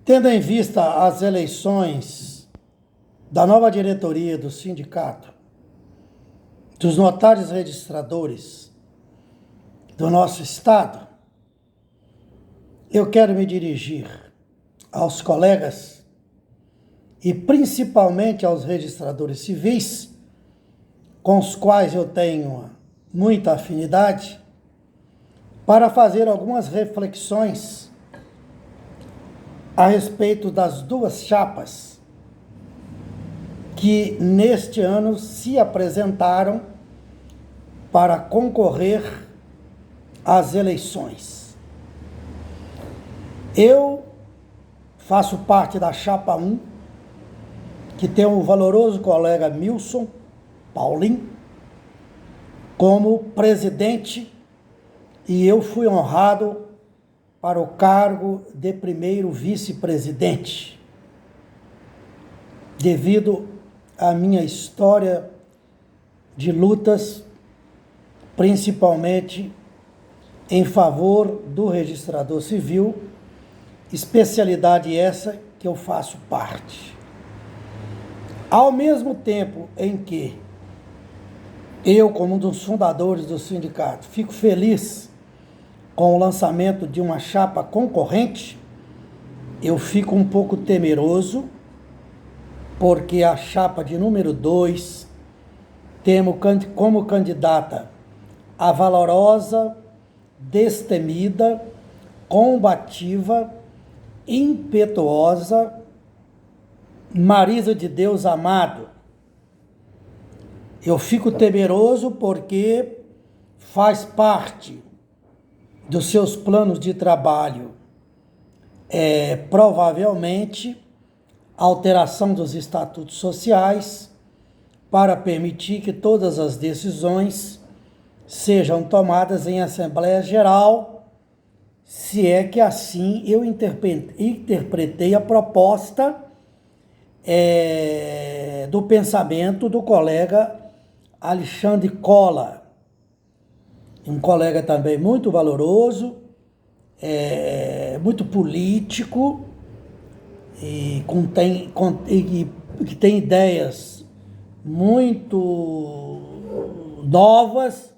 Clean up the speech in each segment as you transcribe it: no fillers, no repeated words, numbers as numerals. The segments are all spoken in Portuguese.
Tendo em vista as eleições da nova diretoria do sindicato, dos notários registradores do nosso estado, eu quero me dirigir aos colegas e principalmente aos registradores civis, com os quais eu tenho muita afinidade, para fazer algumas reflexões a respeito das duas chapas que neste ano se apresentaram para concorrer às eleições. Eu faço parte da chapa 1, que tem o valoroso colega Milson Paulin como presidente, e eu fui honrado para o cargo de primeiro vice-presidente, devido à minha história de lutas, principalmente em favor do registrador civil, especialidade essa que eu faço parte. Ao mesmo tempo em que eu, como um dos fundadores do sindicato, fico feliz com o lançamento de uma chapa concorrente, eu fico um pouco temeroso, porque a chapa de número 2 temos como candidata a valorosa, destemida, combativa, impetuosa Marisa de Deus Amado. Eu fico temeroso porque faz parte dos seus planos de trabalho, provavelmente, alteração dos estatutos sociais para permitir que todas as decisões sejam tomadas em Assembleia Geral, se é que assim eu interpretei a proposta do pensamento do colega Alexandre Cola, um colega também muito valoroso, muito político e que tem ideias muito novas,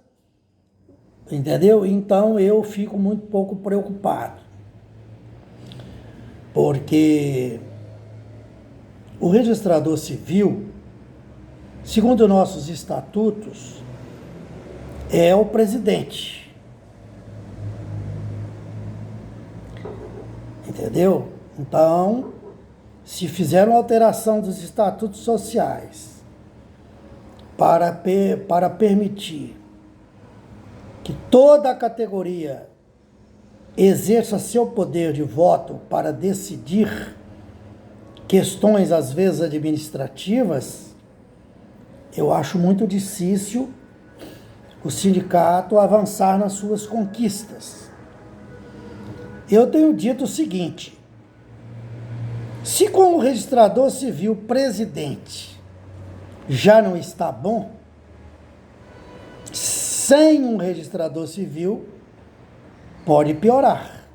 entendeu? Então eu fico muito pouco preocupado, porque o registrador civil, segundo nossos estatutos, é o presidente. Entendeu? Então, se fizeram alteração dos estatutos sociais para permitir que toda a categoria exerça seu poder de voto para decidir questões, às vezes, administrativas, eu acho muito difícil o sindicato avançar nas suas conquistas. Eu tenho dito o seguinte: se com o registrador civil presidente já não está bom, sem um registrador civil pode piorar.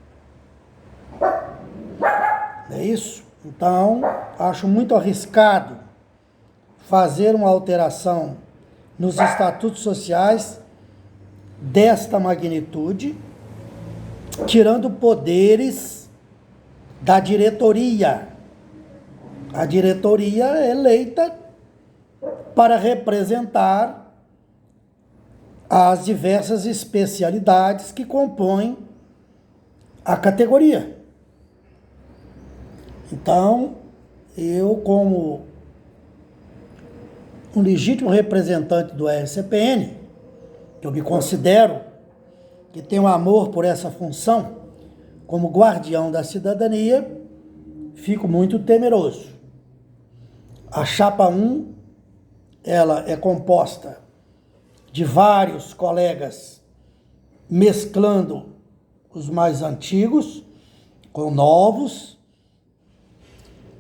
Não é isso? Então, acho muito arriscado fazer uma alteração nos estatutos sociais desta magnitude, tirando poderes da diretoria. A diretoria é eleita para representar as diversas especialidades que compõem a categoria. Então, eu, como um legítimo representante do RCPN, que eu me considero que tenho amor por essa função, como guardião da cidadania, fico muito temeroso. A chapa 1, ela é composta de vários colegas, mesclando os mais antigos com novos,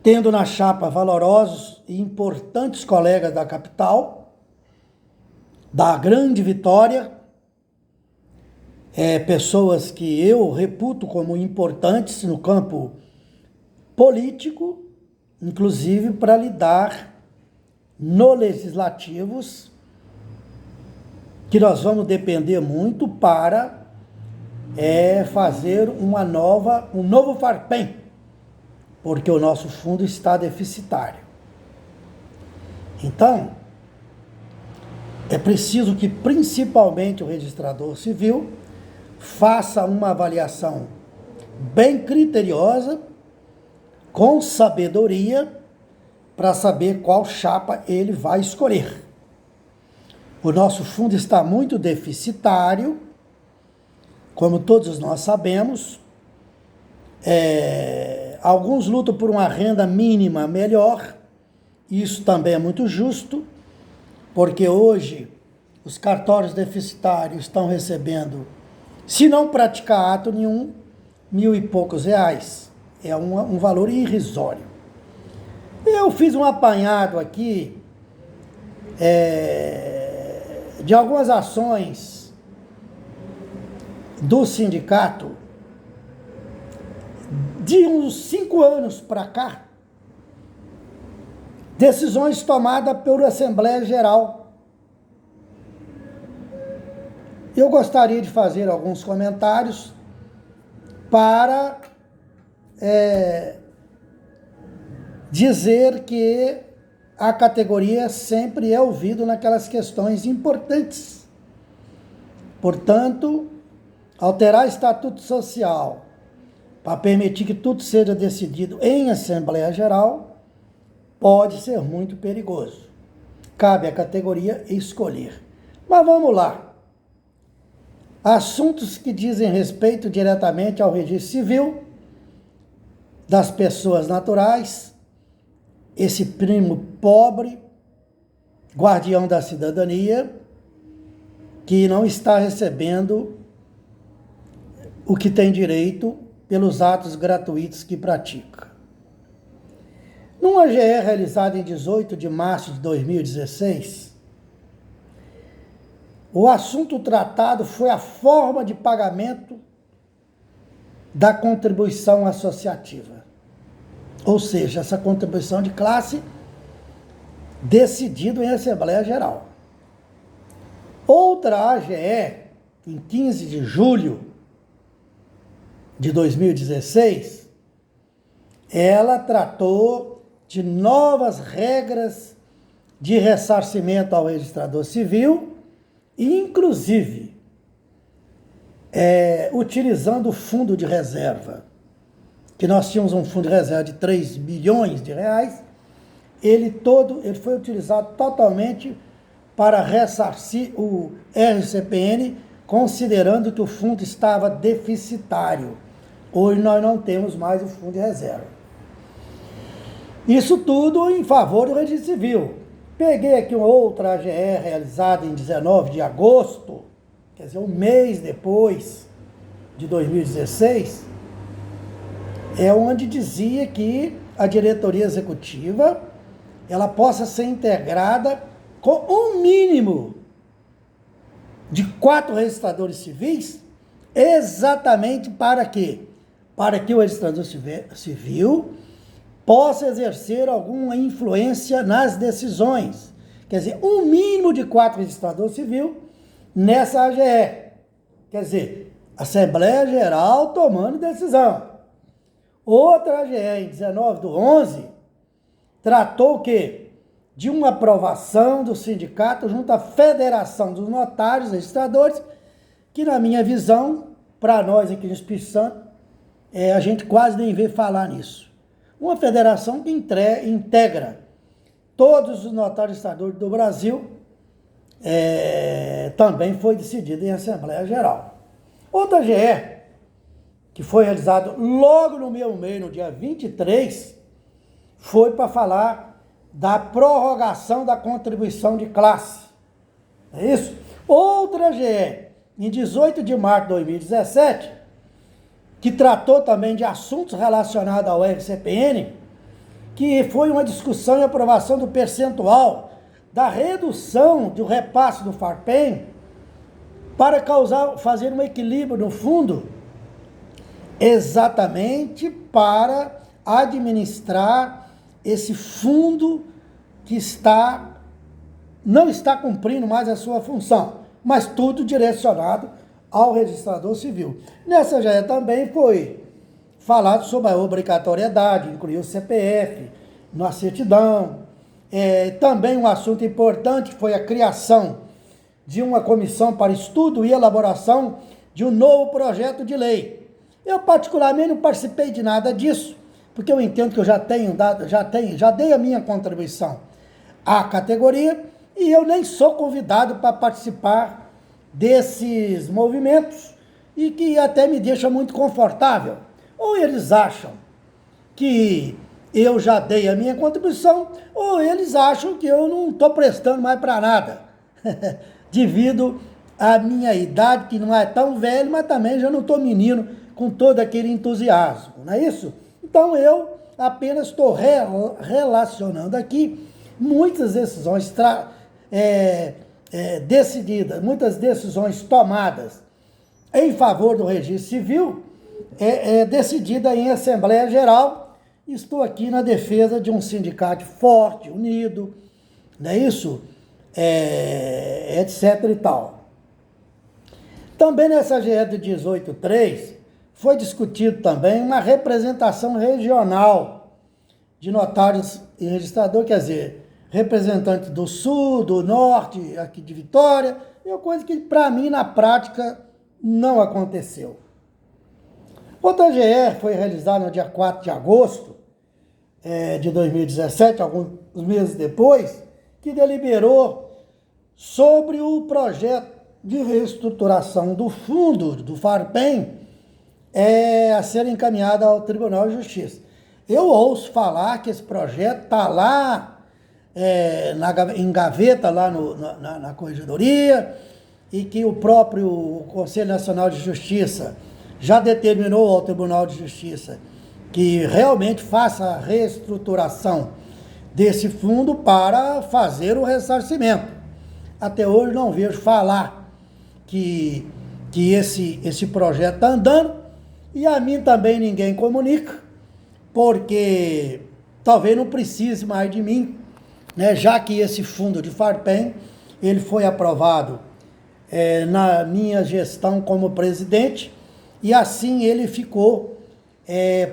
tendo na chapa valorosos e importantes colegas da capital, da Grande Vitória, pessoas que eu reputo como importantes no campo político, inclusive para lidar no legislativos, que nós vamos depender muito para fazer um novo Farpem, porque o nosso fundo está deficitário. Então, é preciso que principalmente o registrador civil faça uma avaliação bem criteriosa, com sabedoria, para saber qual chapa ele vai escolher. O nosso fundo está muito deficitário, como todos nós sabemos. Alguns lutam por uma renda mínima melhor, isso também é muito justo, porque hoje os cartórios deficitários estão recebendo, se não praticar ato nenhum, 1.000 e poucos reais. É um valor irrisório. Eu fiz um apanhado aqui de algumas ações do sindicato de uns 5 anos para cá, decisões tomadas pela Assembleia Geral. Eu gostaria de fazer alguns comentários para dizer que a categoria sempre é ouvida naquelas questões importantes. Portanto, alterar estatuto social para permitir que tudo seja decidido em Assembleia Geral pode ser muito perigoso. Cabe à categoria escolher. Mas vamos lá. Assuntos que dizem respeito diretamente ao registro civil das pessoas naturais, esse primo pobre, guardião da cidadania, que não está recebendo o que tem direito pelos atos gratuitos que pratica. Numa AGE realizada em 18 de março de 2016, o assunto tratado foi a forma de pagamento da contribuição associativa. Ou seja, essa contribuição de classe decidido em Assembleia Geral. Outra AGE, em 15 de julho de 2016, ela tratou de novas regras de ressarcimento ao registrador civil, inclusive utilizando o fundo de reserva, que nós tínhamos um fundo de reserva de 3 bilhões de reais, ele foi utilizado totalmente para ressarcir o RCPN, considerando que o fundo estava deficitário. Hoje nós não temos mais o fundo de reserva. Isso tudo em favor do registro civil. Peguei aqui uma outra AGE realizada em 19 de agosto, quer dizer, um mês depois de 2016, onde dizia que a diretoria executiva ela possa ser integrada com um mínimo de 4 registradores civis, exatamente para quê? Para que o registrador civil possa exercer alguma influência nas decisões. Quer dizer, um mínimo de 4 registradores civil nessa AGE. Quer dizer, Assembleia Geral tomando decisão. Outra AGE, em 19/11, tratou o quê? De uma aprovação do sindicato junto à Federação dos Notários e Registradores, que na minha visão, para nós aqui no Espírito Santo, a gente quase nem vê falar nisso. Uma federação que integra todos os notários e registradores do Brasil, também foi decidida em Assembleia Geral. Outra AGE, que foi realizado logo no meu mês, no dia 23, foi para falar da prorrogação da contribuição de classe. É isso? Outra AGE, em 18 de março de 2017, que tratou também de assuntos relacionados ao RCPN, que foi uma discussão e aprovação do percentual da redução do repasse do Farpem para fazer um equilíbrio no fundo, exatamente para administrar esse fundo que não está cumprindo mais a sua função, mas tudo direcionado ao registrador civil. Nessa GE também foi falado sobre a obrigatoriedade, incluir o CPF na certidão. Também um assunto importante foi a criação de uma comissão para estudo e elaboração de um novo projeto de lei. Eu, particularmente, não participei de nada disso, porque eu entendo que eu já dei a minha contribuição à categoria e eu nem sou convidado para participar desses movimentos e que até me deixa muito confortável. Ou eles acham que eu já dei a minha contribuição, ou eles acham que eu não estou prestando mais para nada, devido à minha idade, que não é tão velho, mas também já não estou menino com todo aquele entusiasmo, não é isso? Então eu apenas estou relacionando aqui muitas decisões decididas, muitas decisões tomadas em favor do registro civil, decidida em Assembleia Geral. Estou aqui na defesa de um sindicato forte, unido, não é isso? Etc e tal. Também nessa GE de 18.3 foi discutido também uma representação regional de notários e registrador, quer dizer, representantes do Sul, do Norte, aqui de Vitória, é uma coisa que para mim na prática não aconteceu. Outra GE foi realizada no dia 4 de agosto de 2017, alguns meses depois, que deliberou sobre o projeto de reestruturação do fundo do FARPEM a ser encaminhado ao Tribunal de Justiça. Eu ouço falar que esse projeto está lá em gaveta, lá na Corregedoria, e que o próprio Conselho Nacional de Justiça já determinou ao Tribunal de Justiça que realmente faça a reestruturação desse fundo para fazer o ressarcimento. Até hoje não vejo falar que esse projeto está andando, e a mim também ninguém comunica, porque talvez não precise mais de mim, né, já que esse fundo de FARPEM ele foi aprovado na minha gestão como presidente, e assim ele ficou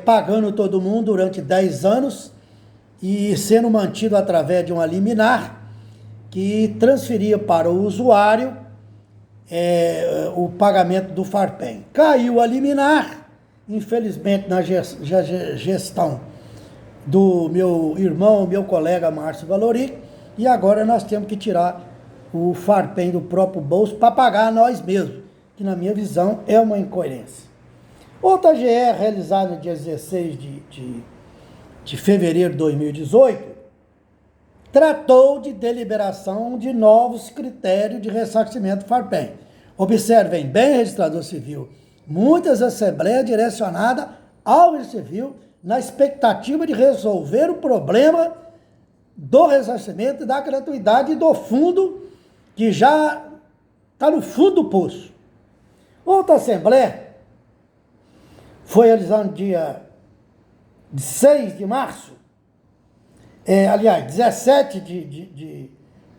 pagando todo mundo durante 10 anos e sendo mantido através de uma liminar que transferia para o usuário o pagamento do FARPEM. Caiu a liminar, infelizmente, na gestão do meu irmão, meu colega Márcio Valori, e agora nós temos que tirar o FARPEM do próprio bolso para pagar a nós mesmos, que na minha visão é uma incoerência. Outra GE realizada no dia 16 de fevereiro de 2018, tratou de deliberação de novos critérios de ressarcimento do FARPEM. Observem bem, registrador civil, muitas assembleias direcionadas ao registro civil na expectativa de resolver o problema do ressarcimento, da gratuidade e do fundo que já está no fundo do poço. Outra assembleia foi realizada no dia 6 de março, 17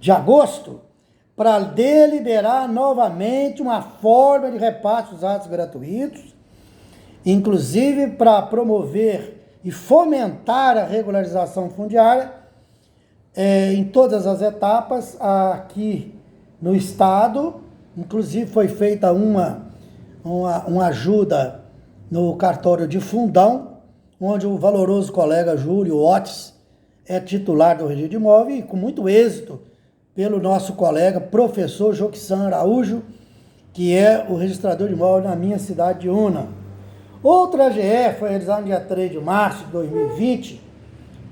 de agosto, para deliberar novamente uma forma de repasse dos atos gratuitos, inclusive para promover e fomentar a regularização fundiária em todas as etapas aqui no Estado. Inclusive foi feita uma ajuda no cartório de Fundão, onde o valoroso colega Júlio Otis é titular do registro de imóvel, e com muito êxito pelo nosso colega professor Joquissan Araújo, que é o registrador de imóvel na minha cidade de Una. Outra GE foi realizada no dia 3 de março de 2020,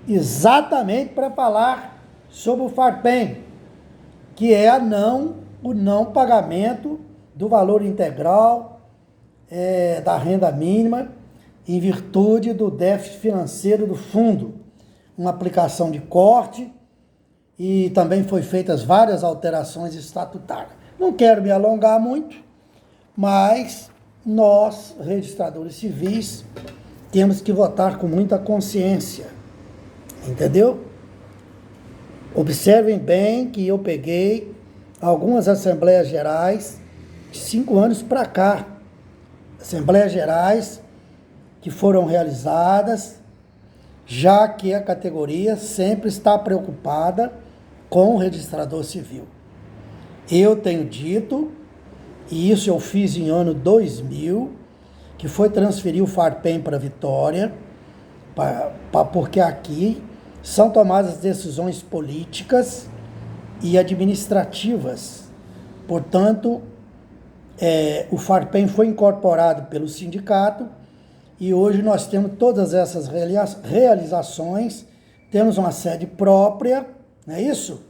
exatamente para falar sobre o FARPEM, que é o não pagamento do valor integral da renda mínima em virtude do déficit financeiro do fundo, uma aplicação de corte, e também foi feitas várias alterações estatutárias. Não quero me alongar muito, mas nós, registradores civis, temos que votar com muita consciência, entendeu? Observem bem que eu peguei algumas Assembleias Gerais de 5 anos para cá. Assembleias Gerais que foram realizadas, já que a categoria sempre está preocupada com o registrador civil. Eu tenho dito, e isso eu fiz em ano 2000, que foi transferir o Farpem para Vitória, porque aqui são tomadas decisões políticas e administrativas. Portanto, o Farpem foi incorporado pelo sindicato e hoje nós temos todas essas realizações, temos uma sede própria, não é isso?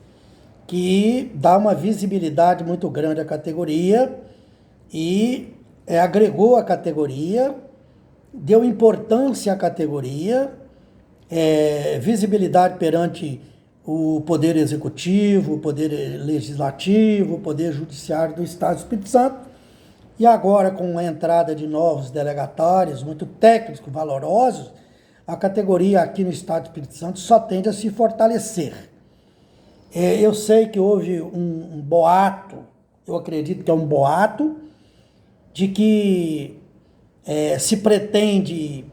Que dá uma visibilidade muito grande à categoria e agregou a categoria, deu importância à categoria, visibilidade perante o Poder Executivo, o Poder Legislativo, o Poder Judiciário do Estado do Espírito Santo. E agora, com a entrada de novos delegatários, muito técnicos, valorosos, a categoria aqui no Estado do Espírito Santo só tende a se fortalecer. Eu sei que houve um boato, eu acredito que é um boato, de que se pretende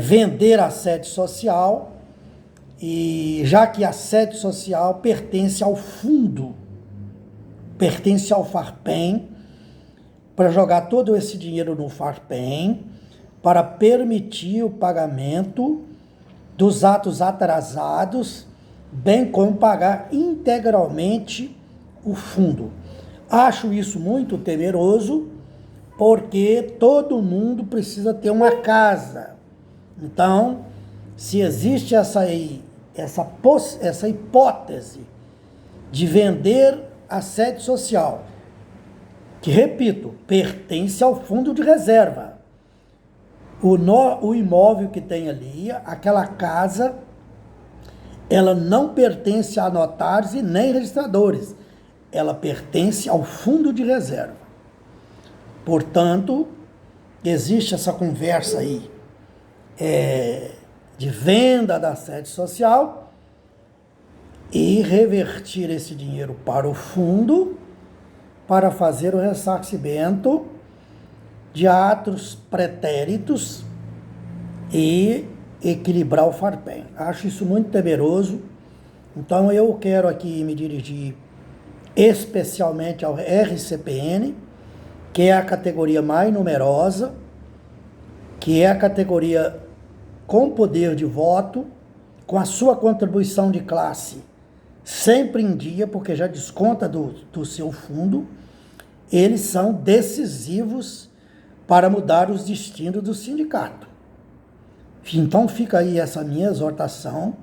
vender a sede social, e já que a sede social pertence ao fundo, pertence ao Farpem, para jogar todo esse dinheiro no Farpem, para permitir o pagamento dos atos atrasados, bem como pagar integralmente o fundo. Acho isso muito temeroso, porque todo mundo precisa ter uma casa. Então, se existe essa hipótese de vender a sede social, que, repito, pertence ao fundo de reserva, o imóvel que tem ali, aquela casa, ela não pertence a notários e nem registradores, ela pertence ao fundo de reserva. Portanto, existe essa conversa aí de venda da sede social e revertir esse dinheiro para o fundo para fazer o ressarcimento de atos pretéritos e equilibrar o Farpem. Acho isso muito temeroso. Então eu quero aqui me dirigir especialmente ao RCPN, que é a categoria mais numerosa, que é a categoria com poder de voto, com a sua contribuição de classe sempre em dia, porque já desconta do seu fundo. Eles são decisivos para mudar os destinos do sindicato. Então fica aí essa minha exortação.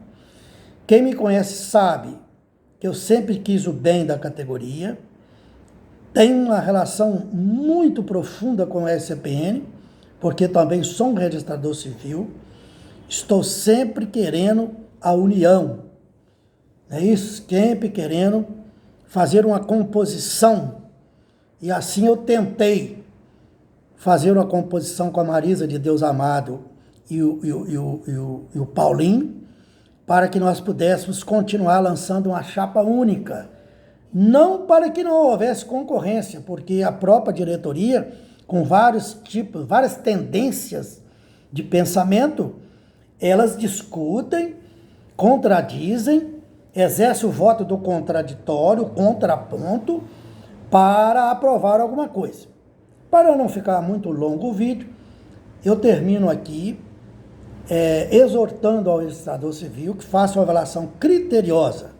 Quem me conhece sabe que eu sempre quis o bem da categoria, tenho uma relação muito profunda com o SCPN, porque também sou um registrador civil, estou sempre querendo a união, é isso? Sempre querendo fazer uma composição, e assim eu tentei fazer uma composição com a Marisa de Deus Amado e o Paulinho, para que nós pudéssemos continuar lançando uma chapa única. Não para que não houvesse concorrência, porque a própria diretoria, com vários tipos, várias tendências de pensamento, elas discutem, contradizem, exercem o voto do contraditório, contraponto, para aprovar alguma coisa. Para não ficar muito longo o vídeo, eu termino aqui exortando ao registrador civil que faça uma avaliação criteriosa.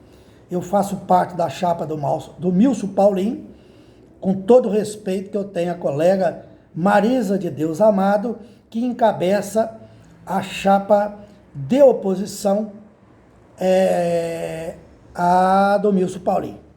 Eu faço parte da chapa do Milson Paulinho, com todo o respeito que eu tenho à colega Marisa de Deus Amado, que encabeça a chapa de oposição a do Milson Paulinho.